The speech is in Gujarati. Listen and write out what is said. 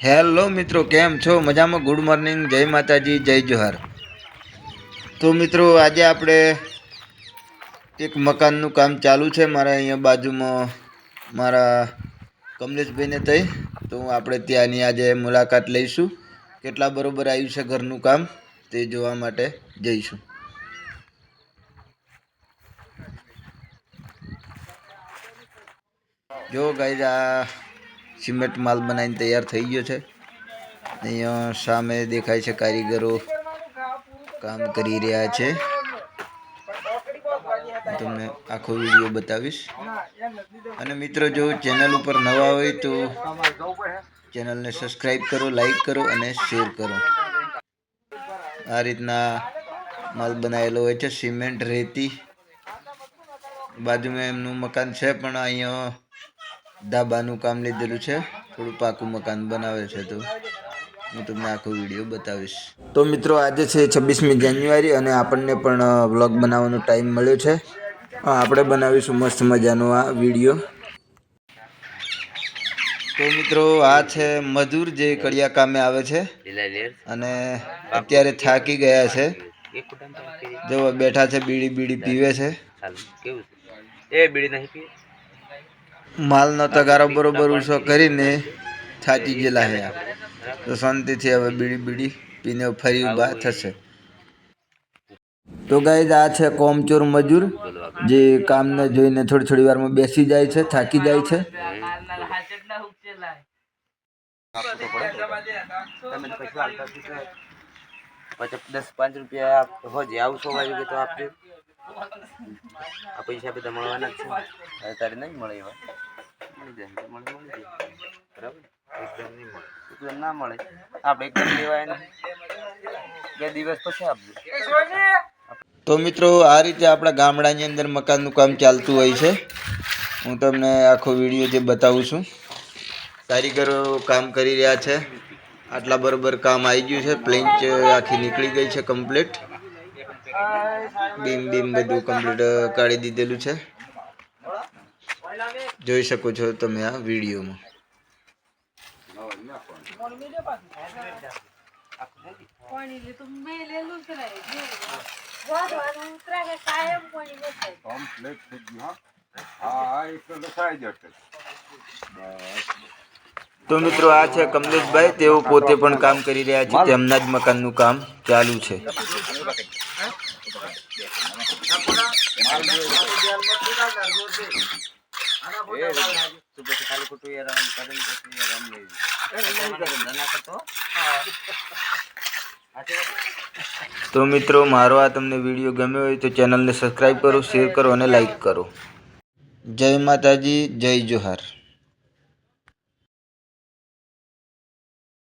હેલો મિત્રો, કેમ છો? મજામાં? ગુડ મોર્નિંગ, જય માતાજી, જય જોહાર. તો મિત્રો, આજે આપણે એક મકાનનું કામ ચાલુ છે મારા અહીંયા બાજુમાં મારા કમલેશભાઈને થઈ. તો આપણે ત્યાંની આજે મુલાકાત લઈશું. કેટલા બરોબર આવ્યું છે ઘરનું કામ તે જોવા માટે જઈશું. જો ગાઈઝ, આ સિમેન્ટ માલ બનાવીને તૈયાર થઈ ગયો છે. અહીંયા સામે દેખાય છે કારીગરો કામ કરી રહ્યા છે. તમને આખો વિડીયો બતાવીશ. અને મિત્રો, જો ચેનલ ઉપર નવા હોય તો ચેનલને સબસ્ક્રાઈબ કરો, લાઈક કરો અને શેર કરો. આ રીતના માલ બનાવેલો હોય છે, સિમેન્ટ, રેતી. બાજુમાં એમનું મકાન છે, પણ અહીંયા ધાબાનું કામ લીધેલું છે. થોડું પાકું મકાન બનાવે છે, તો હું તમને આખો વિડીયો બતાવીશ. તો મિત્રો, આજે છે 26મી જાન્યુઆરી અને આપણને પણ વ્લોગ બનાવવાનો ટાઈમ મળ્યો છે. આપણે બનાવીશું મસ્ત મજાનો આ વિડીયો. તો મિત્રો, આ છે મજૂર જે કડિયા કામે આવે છે અને અત્યારે થાકી ગયા છે. જો બેઠા છે, બીડી બીડી પીવે છે. માલનો તગારો બરોબર ઉછો કરીને થાકી ગયેલા છે. તો શાંતિથી હવે બીડી બીડી પીને ફરી ઊભા થશે. તો ગાઈઝ, આ છે કોમચોર મજૂર જે કામને જોઈને થોડી વારમાં બેસી જાય છે, થાકી જાય છે. 10-5 રૂપિયા હો જાય આવું 100 વાગ્યું તો આપજો. આ પૈસા બધા મળવાના જ છે. તારે નહીં મળે એવા મળી જાય, મળી જાય બરાબર. એકદમ નહીં મળે, એકદમ ના મળે. આપણે એકદમ લેવાય ને 2 દિવસ પછી આપજો. તો મિત્રો, આ રીતે આપણા ગામડાની અંદર મકાનનું કામ ચાલતું હોય છે. હું તમને આખો વિડીયો જે બતાવું છું. કારીગરો કામ કરી રહ્યા છે. આટલા બરોબર કામ આવી ગયું છે. પ્લેન્ચ આખી નીકળી ગઈ છે કમ્પ્લીટ. બીમ બધું કમ્પ્લીટ કાઢી દીધેલું છે. જોઈ શકો છો તમે આ વિડીયોમાં. તો મિત્રો, આ છે કમલેશભાઈ. તેઓ પોતે પણ કામ કરી રહ્યા છે. તેમના જ મકાનનું કામ ચાલુ છે. તો મિત્રો, મારો આ તમને વિડીયો ગમ્યો હોય તો ચેનલને સબસ્ક્રાઈબ કરો, શેર કરો અને લાઈક કરો. જય માતાજી, જય જોહાર.